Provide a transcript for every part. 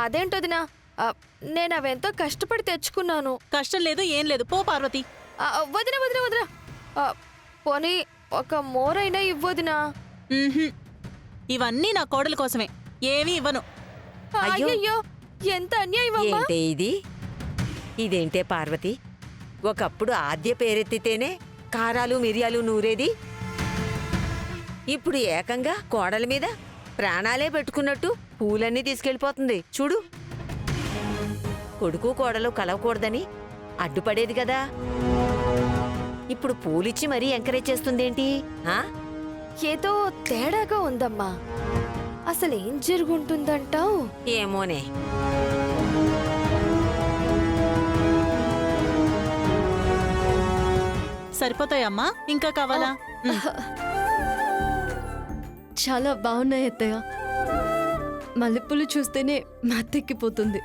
అదేంటొదినా, నేను అవెంతో కష్టపడి తెచ్చుకున్నాను. కష్టం లేదు ఏం లేదు, పో పార్వతి. వదిన వదిన వదిన, పోనీ ఒక మోరైనా ఇవ్వదినా. ఇవన్నీ నా కోడల కోసమే, ఏమీ ఇవ్వను. అయ్యయ్యో, ఎంత అన్యాయం అమ్మా. ఏంటే ఇదేంటే పార్వతి, ఒకప్పుడు ఆద్య పేరెత్తితేనే కారాలు మిరియాలు నూరేది. ఇప్పుడు ఏకంగా కోడల మీద ప్రాణాలే పెట్టుకున్నట్టు పూలన్నీ తీసుకెళ్ళిపోతుంది చూడు. కొడుకు కోడలు కలవకూడదని అడ్డుపడేది కదా, ఇప్పుడు పూలిచ్చి మరీ ఎంకరేజ్ చేస్తుందేంటి? ఏదో తేడాగా ఉందమ్మా. అసలేం జరుగుంటుందంటావు? ఏమోనే. సరిపోతాయమ్మా, ఇంకా కావాలా? చాలా బాగున్నాయి అత్తయ్య. మల్లెపూలు చూస్తేనే మత్తెక్కిపోతుంది.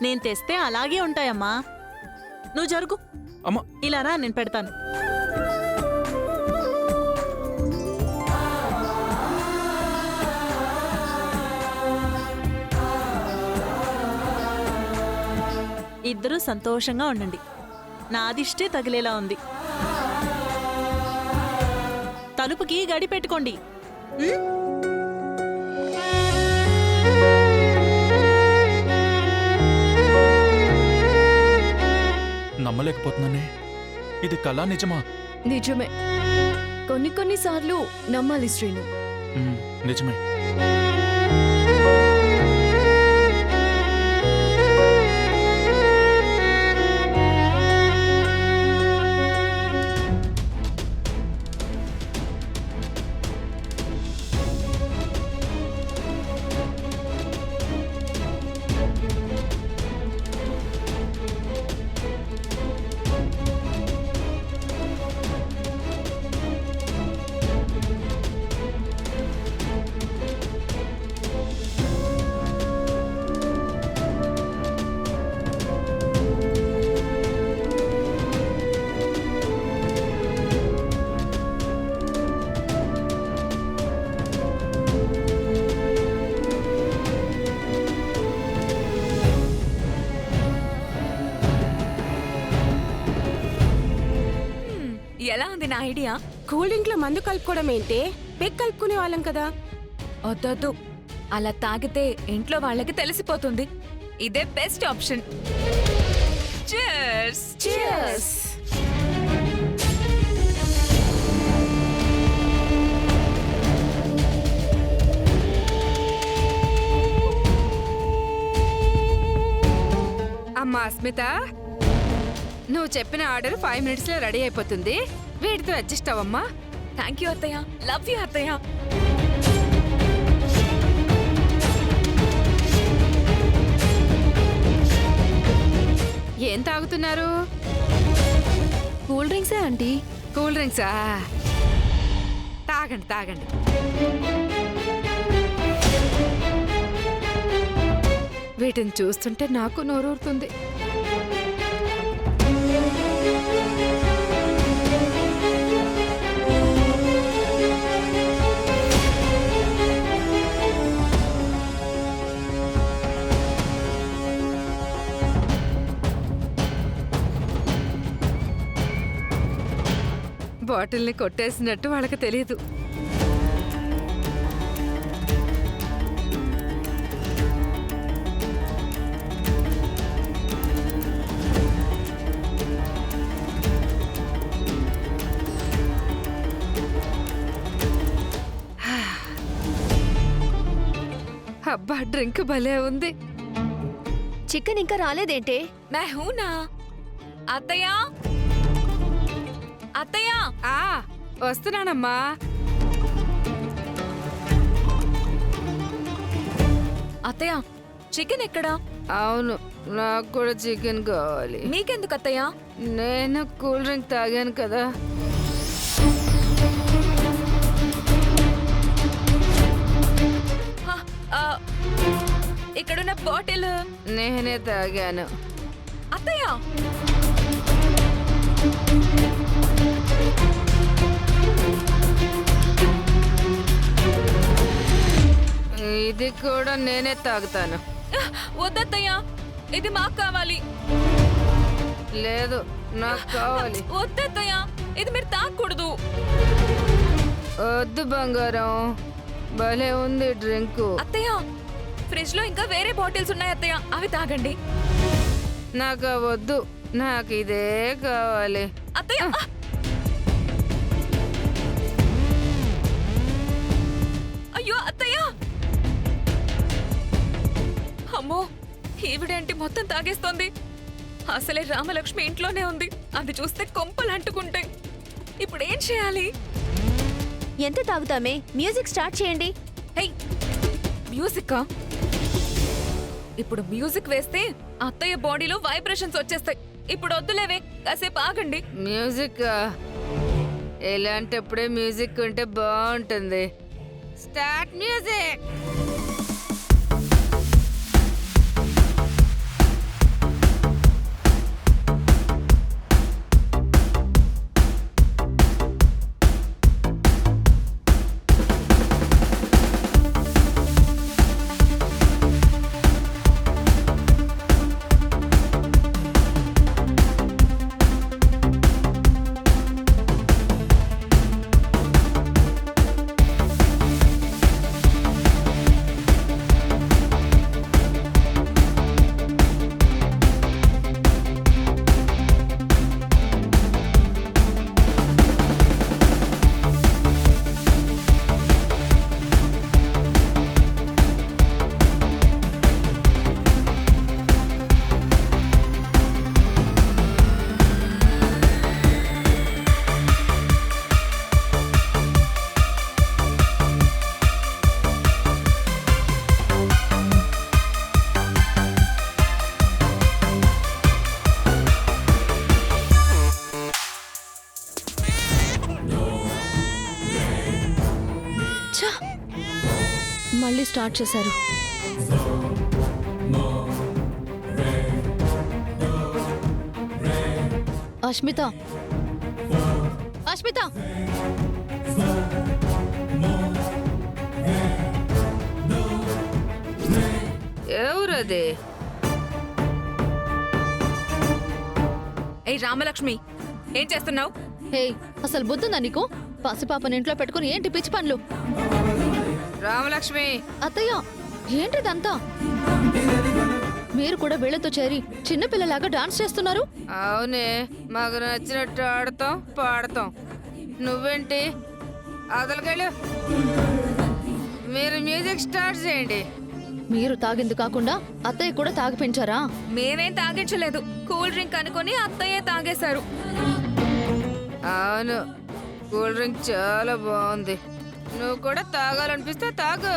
నేను తెస్తే అలాగే ఉంటాయమ్మా. నువ్వు జరుగు అమ్మా. ఇలా రా, నేను పెడతాను. ఇద్దరూ సంతోషంగా ఉండండి. నాదిష్టే తగిలేలా ఉంది. తలుపుకి గడి పెట్టుకోండి. నమ్మలేకపోతున్నానే, ఇది కళా నిజమా? నిజమే. కొన్నిసార్లు నమ్మాలి శ్రీను. నిజమే. ఎలా ఉంది నా ఐడియా? కూల్ డ్రింక్ లో మందు కలుపుకోవడం ఏంటే? పెగ్ కలుపుకునే వాళ్ళం కదా. వద్దొద్దు, అలా తాగితే ఇంట్లో వాళ్ళకి తెలిసిపోతుంది. ఇదే బెస్ట్ ఆప్షన్. Cheers! Cheers! అమ్మా అస్మిత, నువ్వు చెప్పిన ఆర్డర్ 5 minutes లో రెడీ అయిపోతుంది. వీటితో అడ్జస్ట్ అవ్వమ్మా. థ్యాంక్ యూ అత్తయ్య. లవ్ యూ అత్తయ్య. ఏం తాగుతున్నారు? కూల్ డ్రింక్సే ఆంటీ. కూల్ డ్రింక్సా? తాగండి తాగండి. వీటిని చూస్తుంటే నాకు నోరూరుతుంది. బాటిల్ని కొట్టేసినట్టు వాళ్ళకి తెలియదు. అబ్బా, డ్రింక్ భలే ఉంది. చికెన్ ఇంకా రాలేదేంటే? मैं हूं ना అత్తయ్య. అత్తయ్య, వస్తున్నానమ్మా. అత్తయ్య చికెన్ ఎక్కడా? అవును, నాకు కూడా చికెన్ కావాలి. మీకెందుకు అత్తయ్య? నేను కూల్ డ్రింక్ తాగాను కదా. ఇక్కడున్న బాటిల్ నేనే తాగాను. అత్తయ్య, ఇది కూడా నేనే తాగుతాను. వద్దత్తయ్య, ఇది మాకు కావాలి. లేదు, నాకు కావాలి. వద్దత్తయ్య, ఇది మీరు తాగకూడదు. వద్దు బంగారం, భలే ఉంది డ్రింక్. అత్తయ్య, ఫ్రిడ్జ్ లో ఇంకా వేరే బాటిల్స్ ఉన్నాయి అత్తయ్య, అవి తాగండి. నాకు వద్దు, నాకు ఇదే కావాలి. అత్తయ్య, అయ్యో అత్తయ్య! అమ్మో, ఈవిడేంటి మొత్తం తాగేస్తోంది? అసలే రామలక్ష్మి ఇంట్లోనే ఉంది, అది చూస్తే కొంపలు అంటుకుంటాయి. ఇప్పుడు ఏం చేయాలి? ఎంత తాగుతామే? మ్యూజిక్ స్టార్ట్ చేయండి. హై, మ్యూజిక్కా? ఇప్పుడు మ్యూజిక్ వేస్తే అత్తయ్య బాడీలో వైబ్రేషన్స్ వచ్చేస్తాయి. ఇప్పుడు వద్దులేవే, కాసేపు ఆగండి. మ్యూజిక్ ఇలాంటప్పుడే మ్యూజిక్ ఉంటే బాగుంటుంది. Start music. మళ్ళీ స్టార్ట్ చేశారు. అష్మిత, అష్మిత! ఎవరది? ఏయ్ రామలక్ష్మి, ఏం చేస్తున్నావు? హే, అసలు బుద్ధుందా నీకు? పసిపాపని ఇంట్లో పెట్టుకుని ఏంటి పిచ్చి పనులు? రామలక్ష్మి, అత్తయ్య, ఏంటిదంతా? మీరు కూడా వీళ్ళతో చేరి చిన్నపిల్లలాగా డాన్స్ చేస్తున్నారు. అవునే, మాకు నచ్చినట్టు ఆడతాం పాడతాం. నువ్వేంటి అదలకెళ్ళు. మీరు మ్యూజిక్ స్టార్ట్ చేయండి. మీరు తాగింది కాకుండా అత్తయ్య కూడా తాగిపించారా? మేమేం తాగించలేదు, కూల్ డ్రింక్ అనుకొని అత్తయ్యే తాగేశారు. అవును, కూల్ డ్రింక్ చాలా బాగుంది. నువ్వు కూడా తాగాలనిపిస్తే తాగు.